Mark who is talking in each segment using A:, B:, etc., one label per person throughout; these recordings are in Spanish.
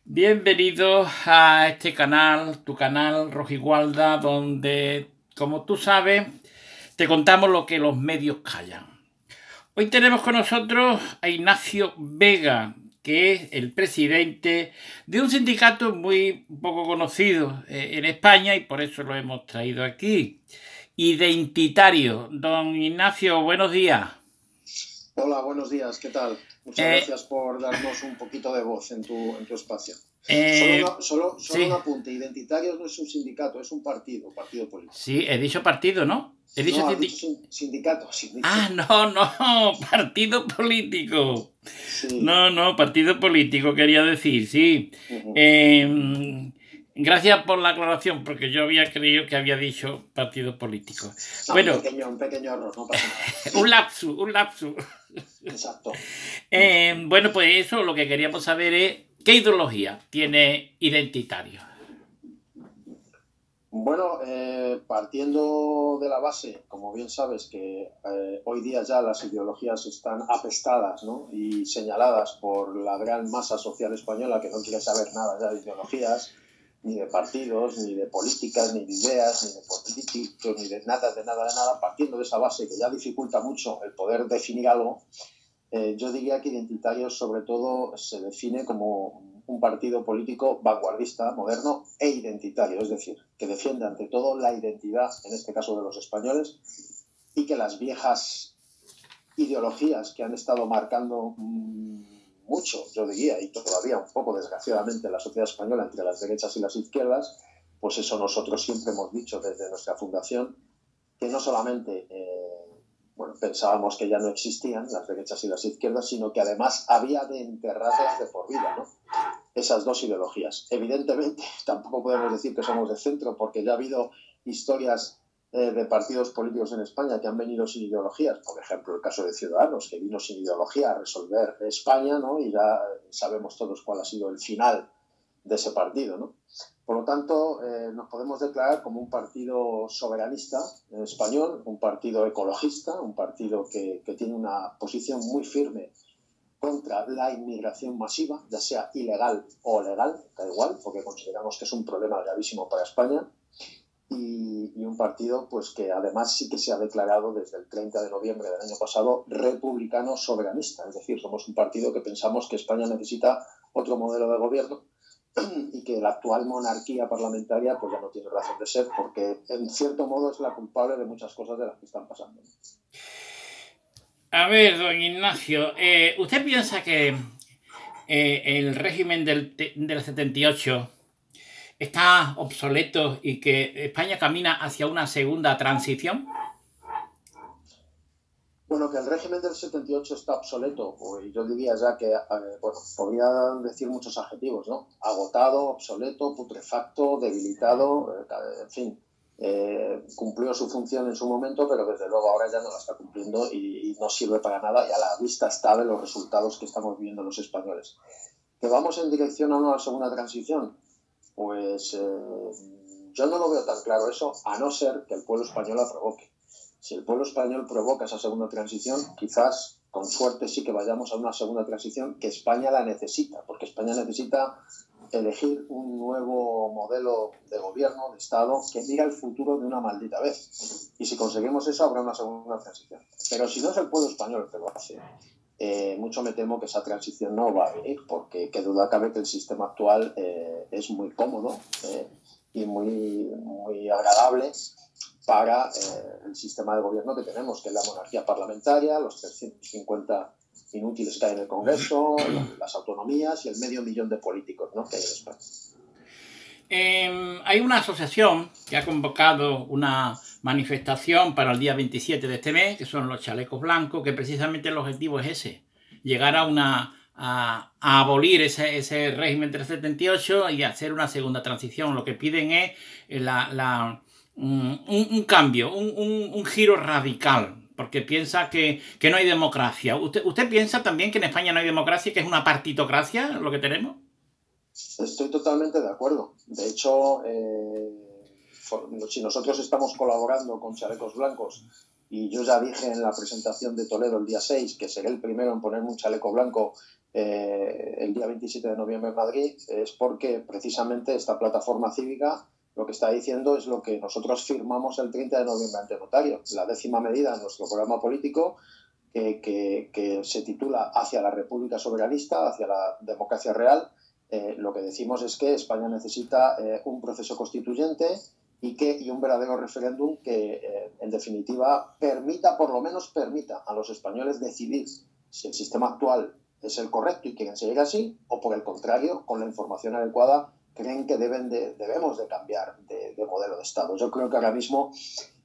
A: Bienvenidos a este canal, tu canal Rojigualda, donde, como tú sabes, te contamos lo que los medios callan. Hoy tenemos con nosotros a Ignacio Vega, que es el presidente de un sindicato muy poco conocido en España y por eso lo hemos traído aquí. Identitario. Don Ignacio, buenos días.
B: Hola, buenos días, ¿qué tal? Muchas gracias por darnos un poquito de voz en tu espacio. Solo
A: Sí.
B: un apunte, Identitarios no es un sindicato, es un partido político.
A: Sí, he dicho partido, ¿no? He dicho
B: sindicato.
A: Ah, no, partido político.
B: Sí.
A: No, partido político quería decir, sí. Gracias por la aclaración, porque yo había creído que había dicho partido político.
B: No, bueno, un pequeño error, no pasa nada.
A: un lapsus.
B: Exacto.
A: Bueno, pues eso, lo que queríamos saber es ¿qué ideología tiene Identitario?
B: Bueno, partiendo de la base, como bien sabes, que hoy día ya las ideologías están apestadas, ¿no? Y señaladas por la gran masa social española que no quiere saber nada ya de ideologías, ni de partidos, ni de políticas, ni de ideas, ni de políticos, ni de nada, partiendo de esa base que ya dificulta mucho el poder definir algo, yo diría que Identitarios sobre todo se define como un partido político vanguardista, moderno e identitario, es decir, que defiende ante todo la identidad, en este caso de los españoles, y que las viejas ideologías que han estado marcando mucho, yo diría, y todavía un poco desgraciadamente la sociedad española entre las derechas y las izquierdas, pues eso nosotros siempre hemos dicho desde nuestra fundación, que no solamente pensábamos que ya no existían las derechas y las izquierdas, sino que además había de enterrarlas de por vida, ¿no? Esas dos ideologías. Evidentemente, tampoco podemos decir que somos de centro, porque ya ha habido historias de partidos políticos en España que han venido sin ideologías. Por ejemplo, el caso de Ciudadanos, que vino sin ideología a resolver España, ¿no? Y ya sabemos todos cuál ha sido el final de ese partido, ¿no? Por lo tanto, nos podemos declarar como un partido soberanista español, un partido ecologista, un partido que tiene una posición muy firme contra la inmigración masiva, ya sea ilegal o legal, da igual, porque consideramos que es un problema gravísimo para España, y un partido pues que además sí que se ha declarado desde el 30 de noviembre del año pasado republicano soberanista, es decir, somos un partido que pensamos que España necesita otro modelo de gobierno y que la actual monarquía parlamentaria pues ya no tiene razón de ser, porque en cierto modo es la culpable de muchas cosas de las que están pasando.
A: A ver, don Ignacio, ¿usted piensa que el régimen del 78 está obsoleto y que España camina hacia una segunda transición?
B: Bueno, que el régimen del 78 está obsoleto, pues yo diría ya que, podría decir muchos adjetivos, ¿no? Agotado, obsoleto, putrefacto, debilitado, en fin, cumplió su función en su momento, pero desde luego ahora ya no la está cumpliendo y no sirve para nada, y a la vista está de los resultados que estamos viviendo los españoles. ¿Que vamos en dirección a una segunda transición? Pues yo no lo veo tan claro eso, a no ser que el pueblo español la provoque. Si el pueblo español provoca esa segunda transición, quizás, con suerte, sí que vayamos a una segunda transición que España la necesita, porque España necesita elegir un nuevo modelo de gobierno, de Estado, que mira el futuro de una maldita vez. Y si conseguimos eso, habrá una segunda transición. Pero si no es el pueblo español el que lo hace, mucho me temo que esa transición no va a venir, porque qué duda cabe que el sistema actual es muy cómodo y muy agradable para el sistema de gobierno que tenemos, que es la monarquía parlamentaria, los 350 inútiles que hay en el Congreso, las autonomías y el 500.000 de políticos, ¿no?, que hay en España.
A: Hay una asociación que ha convocado una manifestación para el día 27 de este mes, que son los chalecos blancos, que precisamente el objetivo es ese, llegar a abolir ese régimen del 78 y hacer una segunda transición. Lo que piden es un cambio, un giro radical, porque piensa que no hay democracia. ¿Usted piensa también que en España no hay democracia, que es una partitocracia lo que tenemos?
B: Estoy totalmente de acuerdo. De hecho, si nosotros estamos colaborando con Chalecos Blancos, y yo ya dije en la presentación de Toledo el día 6 que seré el primero en ponerme un chaleco blanco el día 27 de noviembre en Madrid, es porque precisamente esta plataforma cívica lo que está diciendo es lo que nosotros firmamos el 30 de noviembre ante notario, la 10ª medida en nuestro programa político que se titula Hacia la República Soberanista, hacia la democracia real. Lo que decimos es que España necesita un proceso constituyente y un verdadero referéndum que, en definitiva, por lo menos permita a los españoles decidir si el sistema actual es el correcto y quieren seguir así, o por el contrario, con la información adecuada, creen que debemos de cambiar de modelo de Estado. Yo creo que ahora mismo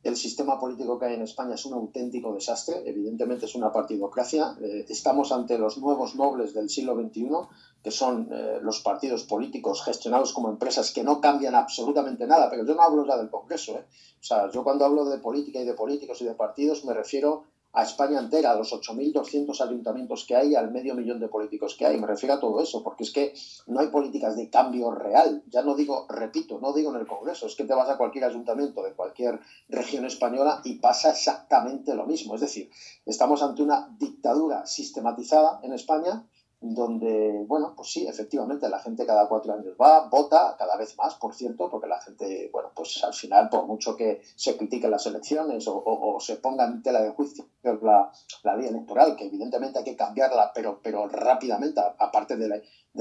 B: el sistema político que hay en España es un auténtico desastre, evidentemente es una partidocracia. Estamos ante los nuevos nobles del siglo XXI, que son los partidos políticos gestionados como empresas que no cambian absolutamente nada, pero yo no hablo ya del Congreso. O sea, yo cuando hablo de política y de políticos y de partidos me refiero a España entera, a los 8.200 ayuntamientos que hay, al medio millón de políticos que hay. Me refiero a todo eso, porque es que no hay políticas de cambio real. Ya no digo, repito, no digo en el Congreso, es que te vas a cualquier ayuntamiento de cualquier región española y pasa exactamente lo mismo. Es decir, estamos ante una dictadura sistematizada en España, donde, bueno, pues sí, efectivamente, la gente cada 4 años vota, cada vez más, por cierto, porque la gente, bueno, pues al final, por mucho que se critiquen las elecciones o se ponga en tela de juicio la ley electoral, que evidentemente hay que cambiarla, pero rápidamente, aparte de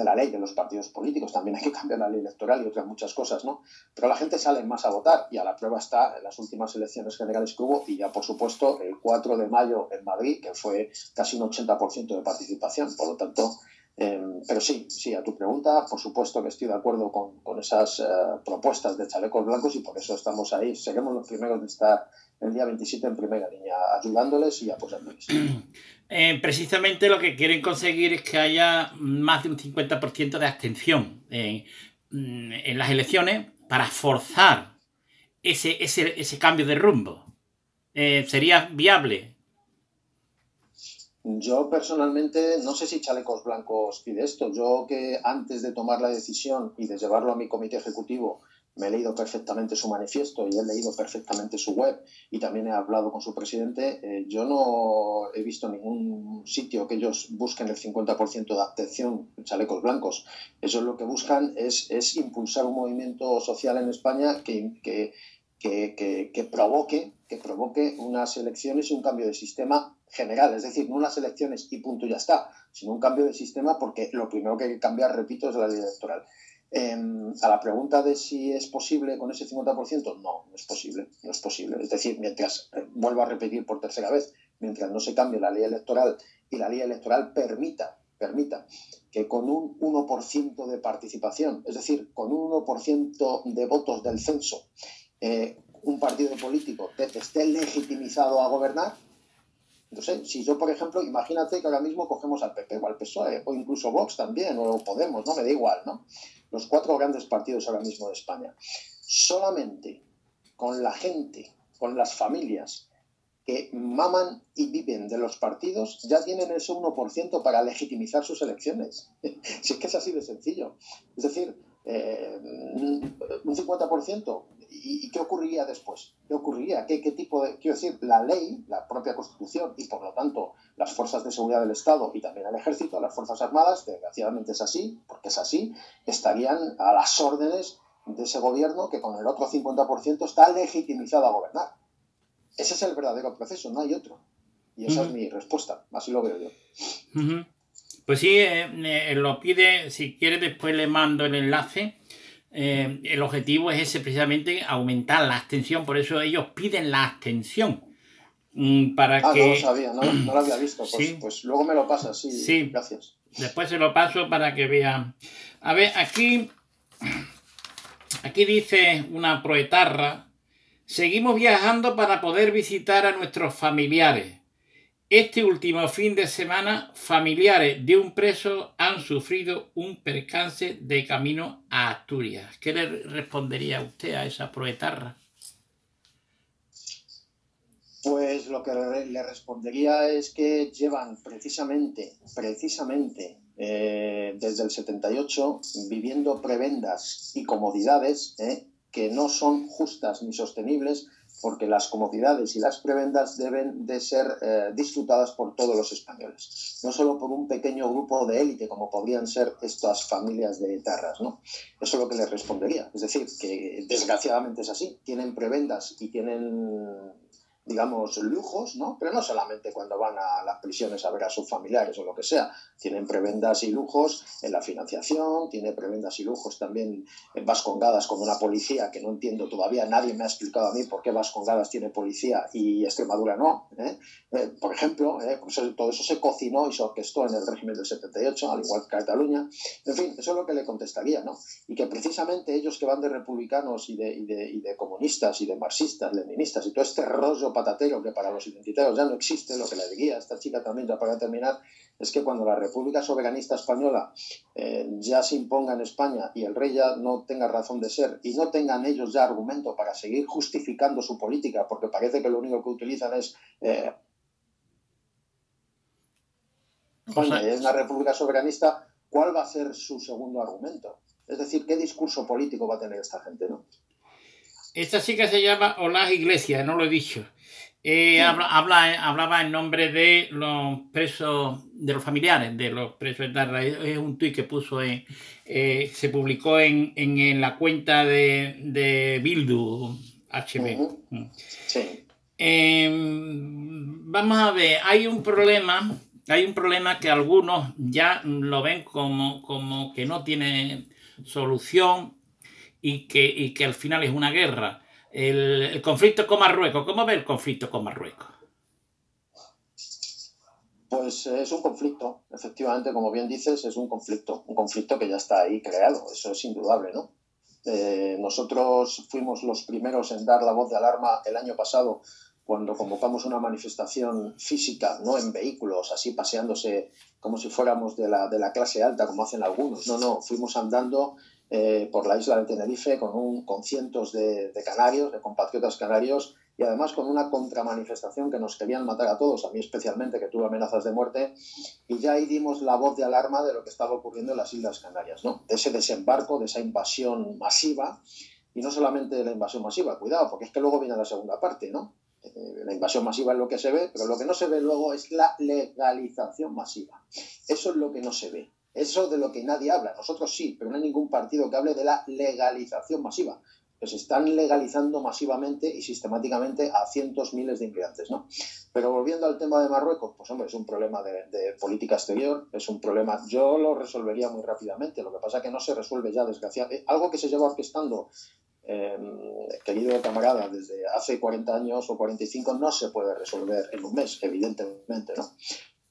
B: la ley de los partidos políticos, también hay que cambiar la ley electoral y otras muchas cosas, ¿no? Pero la gente sale más a votar, y a la prueba está en las últimas elecciones generales que hubo, y ya, por supuesto, el 4 de mayo en Madrid, que fue casi un 80% de participación. Por lo tanto, pero sí, a tu pregunta, por supuesto que estoy de acuerdo con esas propuestas de chalecos blancos, y por eso estamos ahí. Seremos los primeros de estar el día 27 en primera línea, ayudándoles y apoyándoles.
A: Precisamente lo que quieren conseguir es que haya más de un 50% de abstención en las elecciones para forzar ese cambio de rumbo. ¿Sería viable?
B: Yo personalmente no sé si Chalecos Blancos pide esto. Yo, que antes de tomar la decisión y de llevarlo a mi comité ejecutivo me he leído perfectamente su manifiesto y he leído perfectamente su web, y también he hablado con su presidente, yo no he visto ningún sitio que ellos busquen el 50% de abstención en Chalecos Blancos. Ellos lo que buscan es impulsar un movimiento social en España que provoque unas elecciones y un cambio de sistema general. Es decir, no unas elecciones y punto, ya está, sino un cambio de sistema, porque lo primero que hay que cambiar, repito, es la ley electoral. A la pregunta de si es posible con ese 50%, no es posible. Es decir, vuelvo a repetir por tercera vez, mientras no se cambie la ley electoral y la ley electoral permita que con un 1% de participación, es decir, con un 1% de votos del censo, un partido político esté legitimizado a gobernar. Entonces, si yo, por ejemplo, imagínate que ahora mismo cogemos al PP o al PSOE, o incluso Vox también, o Podemos, no me da igual, ¿no? Los 4 grandes partidos ahora mismo de España. Solamente con la gente, con las familias que maman y viven de los partidos, ya tienen ese 1% para legitimizar sus elecciones. Si es que es así de sencillo. Es decir, un 50%. ¿Y qué ocurriría después? ¿Qué ocurriría? ¿Qué tipo de...? Quiero decir, la ley, la propia Constitución, y por lo tanto las fuerzas de seguridad del Estado y también el Ejército, las Fuerzas Armadas, desgraciadamente es así, porque es así, estarían a las órdenes de ese gobierno que con el otro 50% está legitimizado a gobernar. Ese es el verdadero proceso, no hay otro. Y esa es mi respuesta, así lo veo yo.
A: Pues sí, lo pide, si quiere después le mando el enlace. El objetivo es ese, precisamente, aumentar la abstención. Por eso ellos piden la abstención. Para que...
B: No lo sabía, no lo había visto. Pues luego me lo pasas, sí, gracias.
A: Después se lo paso para que vean. A ver, aquí dice una proetarra: seguimos viajando para poder visitar a nuestros familiares. Este último fin de semana, familiares de un preso han sufrido un percance de camino a Asturias. ¿Qué le respondería usted a esa proetarra?
B: Pues lo que le respondería es que llevan precisamente desde el 78 viviendo prebendas y comodidades que no son justas ni sostenibles, porque las comodidades y las prebendas deben de ser disfrutadas por todos los españoles, no solo por un pequeño grupo de élite como podrían ser estas familias de etarras, ¿no? Eso es lo que les respondería. Es decir, que desgraciadamente es así. Tienen prebendas y tienen, digamos, lujos, ¿no? Pero no solamente cuando van a las prisiones a ver a sus familiares o lo que sea. Tienen prebendas y lujos en la financiación, tiene prebendas y lujos también en Vascongadas con una policía que no entiendo todavía, nadie me ha explicado a mí por qué Vascongadas tiene policía y Extremadura no. Por ejemplo, pues todo eso se cocinó y se orquestó en el régimen del 78, al igual que Cataluña. En fin, eso es lo que le contestaría, ¿no? Y que precisamente ellos que van de republicanos y de comunistas y de marxistas, leninistas y todo este rollo patatero que para los identitarios ya no existe, lo que le diría a esta chica también, ya para terminar, es que cuando la República Soberanista Española ya se imponga en España y el rey ya no tenga razón de ser y no tengan ellos ya argumento para seguir justificando su política, porque parece que lo único que utilizan es España es una república soberanista, ¿cuál va a ser su segundo argumento? Es decir, ¿qué discurso político va a tener esta gente, no?
A: Esta chica se llama Olaz Iglesias, no lo he dicho. Hablaba en nombre de los presos, de los familiares de los presos de Tarra. Es un tuit que puso se publicó en la cuenta de Bildu HB.
B: Sí.
A: Vamos a ver, hay un problema que algunos ya lo ven como que no tiene solución y que al final es una guerra. El conflicto con Marruecos. ¿Cómo ve el conflicto con Marruecos?
B: Pues es un conflicto, efectivamente, como bien dices, es un conflicto que ya está ahí creado, eso es indudable, ¿no? Nosotros fuimos los primeros en dar la voz de alarma el año pasado cuando convocamos una manifestación física, no en vehículos, así paseándose como si fuéramos de la clase alta, como hacen algunos. No, fuimos andando por la isla de Tenerife con cientos de canarios, de compatriotas canarios, y además con una contramanifestación que nos querían matar a todos, a mí especialmente, que tuve amenazas de muerte, y ya ahí dimos la voz de alarma de lo que estaba ocurriendo en las Islas Canarias, ¿no? De ese desembarco, de esa invasión masiva, y no solamente de la invasión masiva, cuidado, porque es que luego viene la segunda parte, ¿no? La invasión masiva es lo que se ve, pero lo que no se ve luego es la legalización masiva. Eso es lo que no se ve. Eso de lo que nadie habla. Nosotros sí, pero no hay ningún partido que hable de la legalización masiva. Pues se están legalizando masivamente y sistemáticamente a cientos, miles de inmigrantes, ¿no? Pero volviendo al tema de Marruecos, pues hombre, es un problema de política exterior, es un problema, yo lo resolvería muy rápidamente, lo que pasa es que no se resuelve ya, desgraciadamente. Algo que se lleva orquestando, querido camarada, desde hace 40 años o 45 no se puede resolver en un mes, evidentemente, ¿no?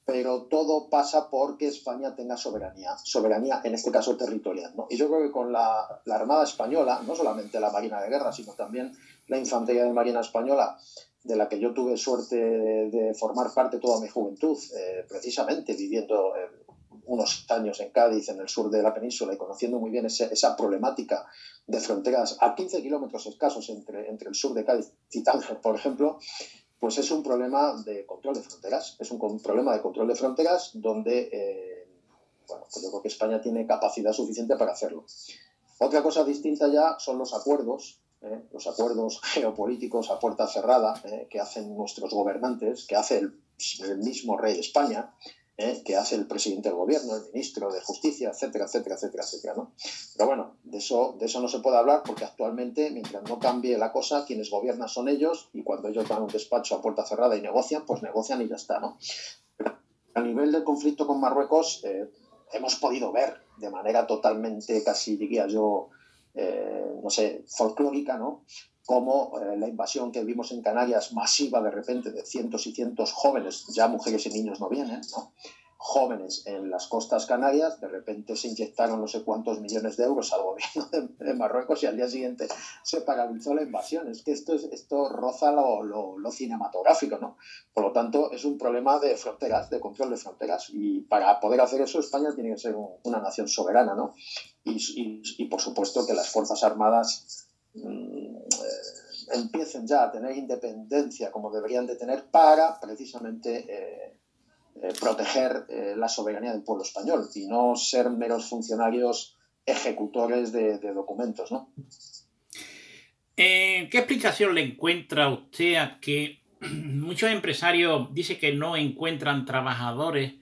B: Pero todo pasa porque España tenga soberanía en este caso territorial, ¿no? Y yo creo que con la Armada Española, no solamente la Marina de Guerra, sino también la Infantería de Marina Española, de la que yo tuve suerte de formar parte toda mi juventud, precisamente viviendo unos años en Cádiz, en el sur de la península, y conociendo muy bien esa problemática de fronteras a 15 kilómetros escasos entre el sur de Cádiz y Tánger, por ejemplo, pues es un problema de control de fronteras. Es un problema de control de fronteras donde, pues yo creo que España tiene capacidad suficiente para hacerlo. Otra cosa distinta ya son los acuerdos geopolíticos a puerta cerrada que hacen nuestros gobernantes, que hace el mismo rey de España, que hace el presidente del gobierno, el ministro de Justicia, etcétera, etcétera, etcétera, etcétera, ¿no? Pero bueno, de eso no se puede hablar porque actualmente, mientras no cambie la cosa, quienes gobiernan son ellos y cuando ellos van a un despacho a puerta cerrada y negocian, pues negocian y ya está, ¿no? Pero a nivel del conflicto con Marruecos, hemos podido ver de manera totalmente, casi diría yo, no sé, folclórica, ¿no? Como la invasión que vimos en Canarias masiva de repente de cientos y cientos jóvenes, ya mujeres y niños no vienen, ¿no? Jóvenes en las costas canarias, de repente se inyectaron no sé cuántos millones de euros al gobierno de Marruecos y al día siguiente se paralizó la invasión. Es que esto roza lo cinematográfico, ¿no? Por lo tanto, es un problema de fronteras, de control de fronteras. Y para poder hacer eso, España tiene que ser una nación soberana, ¿no? Y por supuesto que las Fuerzas Armadas empiecen ya a tener independencia como deberían de tener para precisamente proteger la soberanía del pueblo español y no ser meros funcionarios ejecutores de documentos, ¿no?
A: ¿Qué explicación le encuentra usted a que muchos empresarios dicen que no encuentran trabajadores,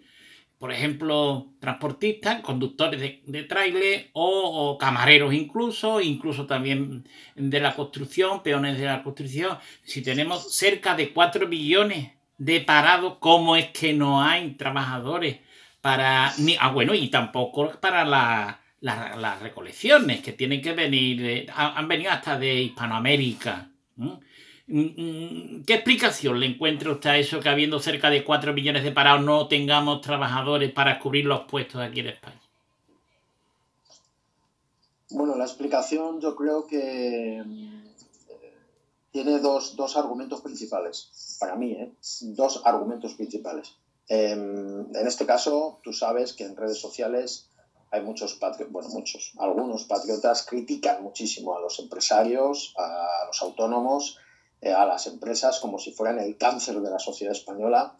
A: por ejemplo, transportistas, conductores de tráiler o camareros incluso también de la construcción, peones de la construcción? Si tenemos cerca de 4 millones de parados, ¿cómo es que no hay trabajadores para... bueno, y tampoco para las recolecciones, que tienen que venir, han venido hasta de Hispanoamérica? ¿Qué explicación le encuentra usted a eso, que habiendo cerca de 4 millones de parados no tengamos trabajadores para cubrir los puestos aquí en España?
B: Bueno, la explicación yo creo que tiene dos argumentos principales, para mí, dos argumentos principales. En este caso, tú sabes que en redes sociales hay algunos patriotas critican muchísimo a los empresarios, a los autónomos, a las empresas como si fueran el cáncer de la sociedad española,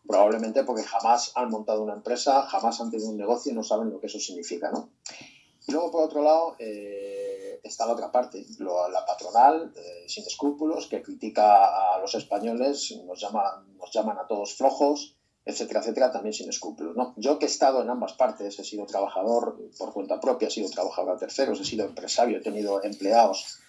B: probablemente porque jamás han montado una empresa, jamás han tenido un negocio y no saben lo que eso significa, ¿no? Y luego, por otro lado, está la otra parte, la patronal, sin escrúpulos, que critica a los españoles, nos llaman a todos flojos, etcétera, etcétera, también sin escrúpulos, ¿no? Yo que he estado en ambas partes, he sido trabajador por cuenta propia, he sido trabajador a terceros, he sido empresario, he tenido empleados,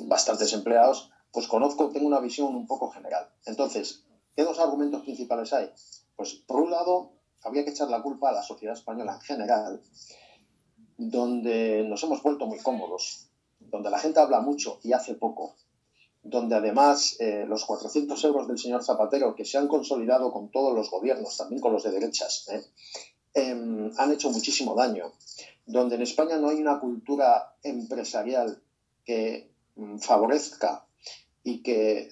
B: bastantes empleados, pues tengo una visión un poco general. Entonces, ¿qué dos argumentos principales hay? Pues, por un lado, habría que echar la culpa a la sociedad española en general, donde nos hemos vuelto muy cómodos, donde la gente habla mucho y hace poco, donde además los 400 euros del señor Zapatero, que se han consolidado con todos los gobiernos, también con los de derechas, han hecho muchísimo daño, donde en España no hay una cultura empresarial que favorezca y que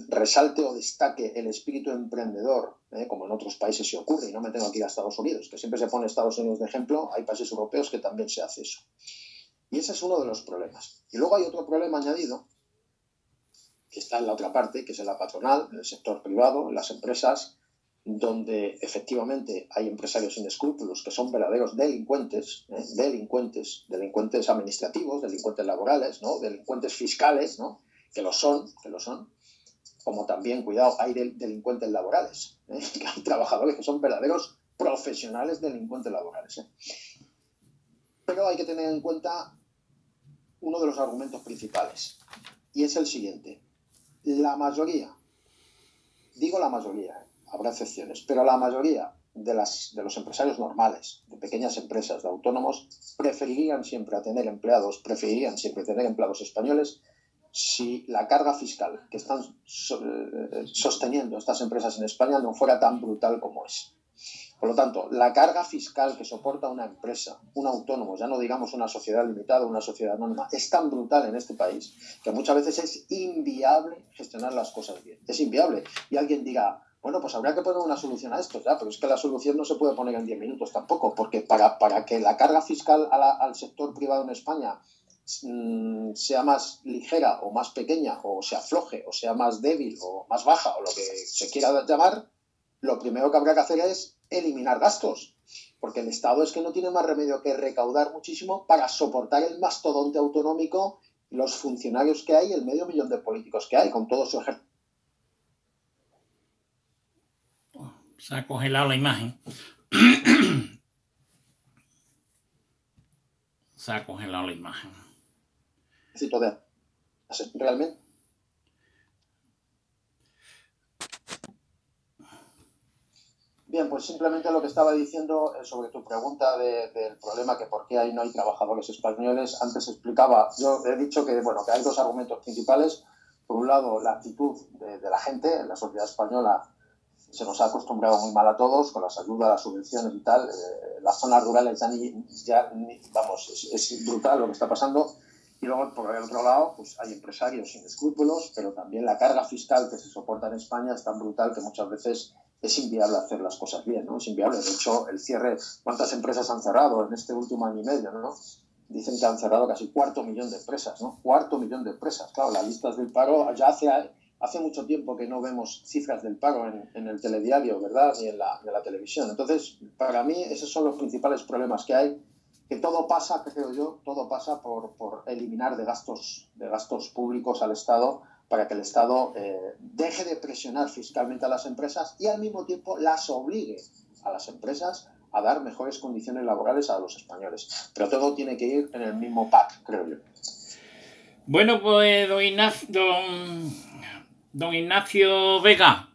B: resalte o destaque el espíritu emprendedor, como en otros países se ocurre, y no me tengo que ir a Estados Unidos, que siempre se pone Estados Unidos de ejemplo, hay países europeos que también se hace eso. Y ese es uno de los problemas. Y luego hay otro problema añadido, que está en la otra parte, que es en la patronal, en el sector privado, en las empresas, donde efectivamente hay empresarios sin escrúpulos que son verdaderos delincuentes, delincuentes administrativos, delincuentes laborales, ¿no? Delincuentes fiscales, ¿no? que lo son, como también, cuidado, hay delincuentes laborales, que hay trabajadores que son verdaderos profesionales delincuentes laborales. Pero hay que tener en cuenta uno de los argumentos principales, y es el siguiente. La mayoría, digo la mayoría, habrá excepciones, pero la mayoría de los empresarios normales, de pequeñas empresas, de autónomos, preferirían siempre tener empleados españoles si la carga fiscal que están sosteniendo estas empresas en España no fuera tan brutal como es. Por lo tanto, la carga fiscal que soporta una empresa, un autónomo, ya no digamos una sociedad limitada, una sociedad anónima, es tan brutal en este país que muchas veces es inviable gestionar las cosas bien. Es inviable. Y alguien dirá, bueno, pues habría que poner una solución a esto, ya, pero es que la solución no se puede poner en 10 minutos tampoco, porque para que la carga fiscal al sector privado en España sea más ligera o más pequeña, o se afloje, o sea más débil, o más baja, o lo que se quiera llamar, lo primero que habrá que hacer es eliminar gastos, porque el Estado es que no tiene más remedio que recaudar muchísimo para soportar el mastodonte autonómico, los funcionarios que hay, el 500.000 de políticos que hay, con todo su ejército.
A: Se ha congelado la imagen. Se ha congelado la imagen.
B: Realmente. Bien, pues simplemente lo que estaba diciendo sobre tu pregunta del problema que por qué no hay trabajadores españoles. Antes explicaba, yo he dicho que hay dos argumentos principales. Por un lado, la actitud de la gente, la sociedad española se nos ha acostumbrado muy mal a todos, con las ayudas, las subvenciones y tal. Las zonas rurales es brutal lo que está pasando. Y luego, por el otro lado, pues hay empresarios sin escrúpulos, pero también la carga fiscal que se soporta en España es tan brutal que muchas veces es inviable hacer las cosas bien, ¿no? Es inviable. De hecho, el cierre, ¿cuántas empresas han cerrado en este último año y medio, ¿no? Dicen que han cerrado casi 250.000 de empresas, ¿no? 250.000 de empresas. Claro, las listas del paro, ya hace mucho tiempo que no vemos cifras del paro en el telediario, ¿verdad? Ni en la televisión. Entonces, para mí, esos son los principales problemas que hay. que todo pasa, creo yo, todo pasa por eliminar de gastos públicos al Estado, para que el Estado deje de presionar fiscalmente a las empresas y al mismo tiempo las obligue a las empresas a dar mejores condiciones laborales a los españoles. Pero todo tiene que ir en el mismo pack, creo yo.
A: Bueno, pues don Ignacio Vega,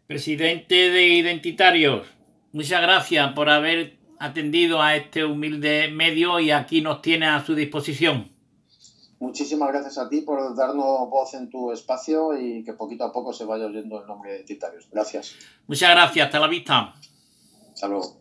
A: presidente de Identitarios, muchas gracias por haber atendido a este humilde medio y aquí nos tiene a su disposición.
B: Muchísimas gracias a ti por darnos voz en tu espacio y que poquito a poco se vaya oyendo el nombre de Identitarios. Gracias.
A: Muchas gracias. Hasta la vista.
B: Hasta luego.